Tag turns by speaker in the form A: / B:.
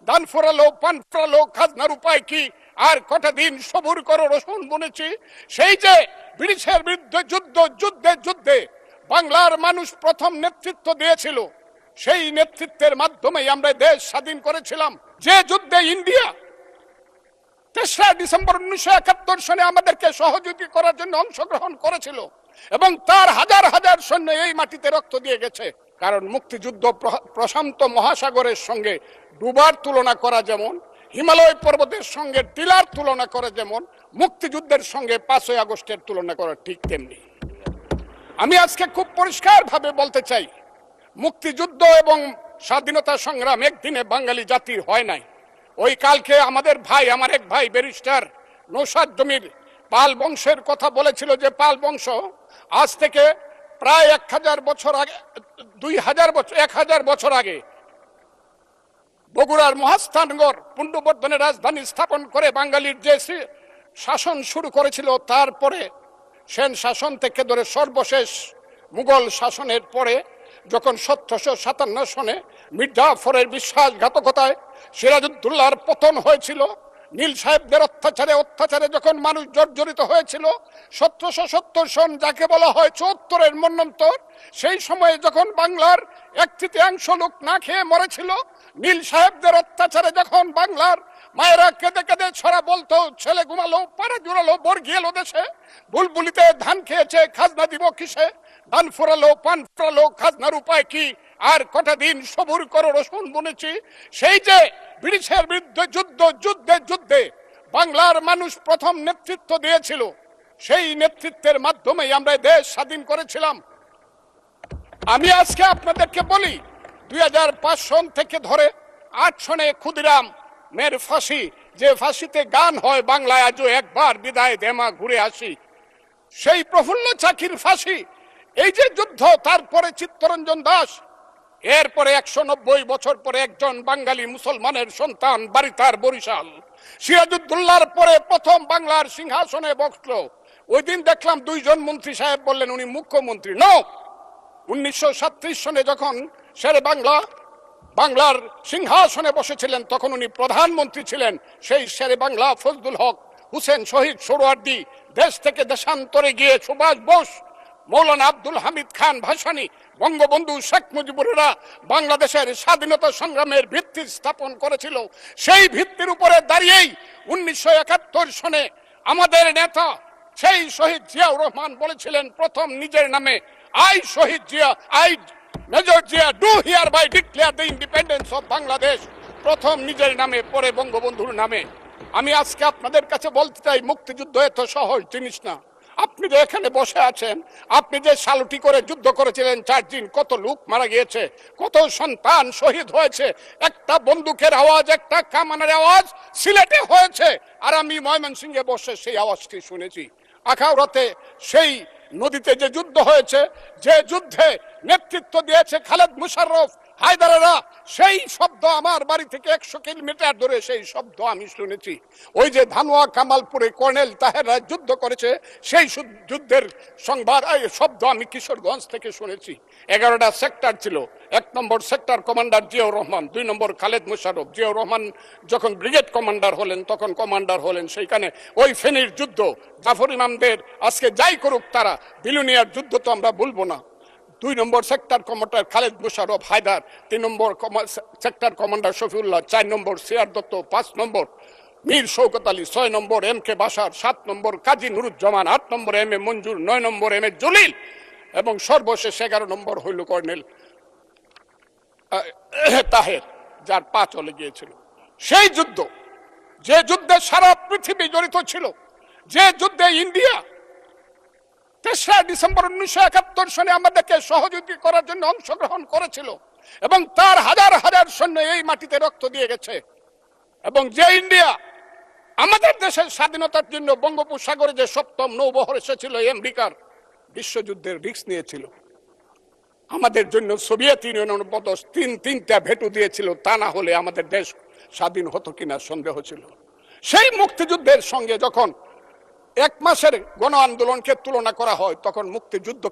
A: দান ফোরালো, পান ফোরালো, খাজনার উপায় কি, আর কটা দিন সবুর করো রসুন বুনেছি। সেই যে ব্রিটিশের বিরুদ্ধে যুদ্ধে বাংলার মানুষ প্রথম নেতৃত্ব দিয়েছিল, সেই নেতৃত্বের মাধ্যমেই আমরা দেশ স্বাধীন করেছিলাম। যে যুদ্ধে ইন্ডিয়া 3রা ডিসেম্বর 1971 সনে আমাদেরকে সহযোগী করার জন্য অংশগ্রহণ করেছিল, এবং তার হাজার হাজার সৈন্য এই মাটিতে রক্ত দিয়ে গেছে। কারণ মুক্তিযুদ্ধ প্রশান্ত মহাসাগরের সঙ্গে ডুবার তুলনা করা যেমন, হিমালয় পর্বতের সঙ্গে টিলার তুলনা করা যেমন, মুক্তিযুদ্ধের সঙ্গে 5ই আগস্টের তুলনা করা ঠিক তেমনি। আমি আজকে খুব পরিষ্কারভাবে বলতে চাই, মুক্তিযুদ্ধ এবং স্বাধীনতা সংগ্রাম একদিনে বাঙালি জাতির হয় নাই। ওই কালকে আমাদের ভাই, আমার এক ভাই ব্যারিস্টার নৌসাদ জমির পাল বংশের কথা বলেছিল, যে পাল বংশ আজ থেকে প্রায় 1000 বছর আগে, 1000 বছর আগে বগুড়ার মহাস্থানগড় পুণ্ড্রবর্ধনের রাজধানী স্থাপন করে বাঙালির যে শাসন শুরু করেছিল, তারপরে সেন শাসন থেকে ধরে সর্বশেষ মুঘল শাসনের পরে যখন 1757 সনে মির্জা জাফরের বিশ্বাসঘাতকতায় সিরাজউদ্দৌলার পতন হয়েছিল, নীল সাহেবদের অত্যাচারে যখন মানুষ জর্জরিত হয়েছিল, 1770 সন যাকে বলা হয় 74-এর মন্বন্তর, সেই সময়ে যখন বাংলার 1/3 লোক না খেয়ে মরেছিল, নীল সাহেবদের অত্যাচারে যখন বাংলার মায়েরা কেঁদে কেঁদে ছড়া বলতো, ছেলে ঘুমালো, পাড়া জুড়ালো, বর্গি এলো দেশে, বুলবুলিতে ধান খেয়েছে, খাজনা দিব কিসে, দান ফোরালো, পান ফোরালো, খাজনার উপায় কি, আর কটা দিন সবুর করো রসুন বুনেছি। সেই যে ব্রিটিশের বিরুদ্ধে যুদ্ধে বাংলার মানুষ প্রথম নেতৃত্ব দিয়েছিল, সেই নেতৃত্বের মাধ্যমেই আমরা দেশ স্বাধীন করেছিলাম। আমি আজকে আপনাদেরকে বলি, 2005 সন থেকে ধরে 8 সনে ক্ষুদিরাম মের ফাঁসি, যে ফাঁসিতে গান হয় বাংলায় আজও একবার বিদায় দেমা ঘুরে আসি, সেই প্রফুল্ল চাকির ফাঁসি, এই যে যুদ্ধ, তারপরে চিত্তরঞ্জন দাস, এরপরে 190 বছর পরে একজন বাঙালি মুসলমানের সন্তান বারিতার বরিশাল, সিরাজউদ্দৌলার পরে প্রথম বাংলার সিংহাসনে বসলো। ওই দিন দেখলাম 2 জন মন্ত্রী সাহেব বললেন উনি মুখ্যমন্ত্রী। 1937 সনে যখন শেরে বাংলার সিংহাসনে বসেছিলেন, তখন উনি প্রধানমন্ত্রী ছিলেন। সেই শেরে বাংলা ফজলুল হক, হুসেন শহীদ সোহরাওয়ার্দী, দেশ থেকে দেশান্তরে গিয়ে সুভাষ বোস, মৌলানা আব্দুল হামিদ খান ভাসানী, বঙ্গবন্ধু শেখ মুজিবুরেরা বাংলাদেশের স্বাধীনতা সংগ্রামের ভিত্তি স্থাপন করেছিল। সেই ভিত্তির উপরে দাঁড়িয়েই 1971 সনে আমাদের নেতা সেই শহীদ জিয়াউর রহমান বলেছিলেন প্রথম নিজের নামে, I Shahid Zia, I Major Zia do hereby declare the independence of Bangladesh, প্রথম নিজের নামে, পরে বঙ্গবন্ধুর নামে। আমি আজকে আপনাদের কাছে বলতে চাই, মুক্তিযুদ্ধ এত সহজ জিনিস না। আপনি যে এখানে বসে আছেন, আপনি যে সালুটি করে যুদ্ধ করেছিলেন 4 দিন, কত লোক মারা গিয়েছে, কত সন্তান শহীদ হয়েছে, একটা বন্দুকের আওয়াজ, একটা কামানের আওয়াজ সিলেটে হয়েছে, আর আমি ময়মনসিংহে বসে সেই আওয়াজটি শুনেছি। আখাউড়াতে সেই নদীতে যে যুদ্ধ হয়েছে, যে যুদ্ধে নেতৃত্ব দিয়েছে খালেদ মুশাররফ, হায়দারেরা, সেই শব্দ আমার বাড়ি থেকে 100 কিলোমিটার দূরে, সেই শব্দ আমি শুনেছি। ওই যে ধানুয়া কামালপুরে কর্নেল তাহেররা যুদ্ধ করেছে, সেই যুদ্ধের সংবাদ শব্দ আমি কিশোরগঞ্জ থেকে শুনেছি। 11টা সেক্টর ছিল, 1 নম্বর সেক্টর কমান্ডার জিয়াউর রহমান, 2 নম্বর খালেদ মুশাররফ। জিয়াউর রহমান যখন ব্রিগেড কমান্ডার হলেন, তখন কমান্ডার হলেন সেইখানে। ওই ফেনীর যুদ্ধ, জাফর ইমামদের আজকে যাই করুক তারা, বিলুনিয়ার যুদ্ধ তো আমরা বলবো না। 2 নম্বর সেক্টর কমান্ডার খালেদ মুশাররফ হায়দার, 3 নম্বর সেক্টর কমান্ডার শফিউল্লাহ, 4 নম্বর সিআর দত্ত, 5 নম্বর মীর শৌকত আলী, 6 নম্বর MK বাশার, 7 নম্বর কাজী নুরুজ্জামান, 8 নম্বর MA মঞ্জুর, 9 নম্বর MA জলিল, এবং সর্বশেষ 11 নম্বর হইল কর্নেল তাহের, যার পা চলে গিয়েছিল। সেই যুদ্ধ, যে যুদ্ধে সারা পৃথিবী জড়িত ছিল, যে যুদ্ধে ইন্ডিয়া 3রা ডিসেম্বর 1971 সনে আমাদেরকে সহযোগী করার জন্য অংশগ্রহণ করেছিল, এবং তার হাজার হাজার সৈন্য এই মাটিতে রক্ত দিয়ে গেছে, এবং যে ইন্ডিয়া আমাদের দেশের স্বাধীনতার জন্য বঙ্গোপসাগরে যে 7ম নৌবহর এসেছিল, আমেরিকার বিশ্বযুদ্ধের রিস্ক নিয়েছিল, আমাদের জন্য সোভিয়েত ইউনিয়নের মতো 3টা ভেটো দিয়েছিল, তা না হলে আমাদের দেশ স্বাধীন হতো কিনা সন্দেহ ছিল। সেই মুক্তিযুদ্ধের সঙ্গে যখন 1 মাসের গণ আন্দোলনকে তুলনা করা হয়, তখন মুক্তিযুদ্ধ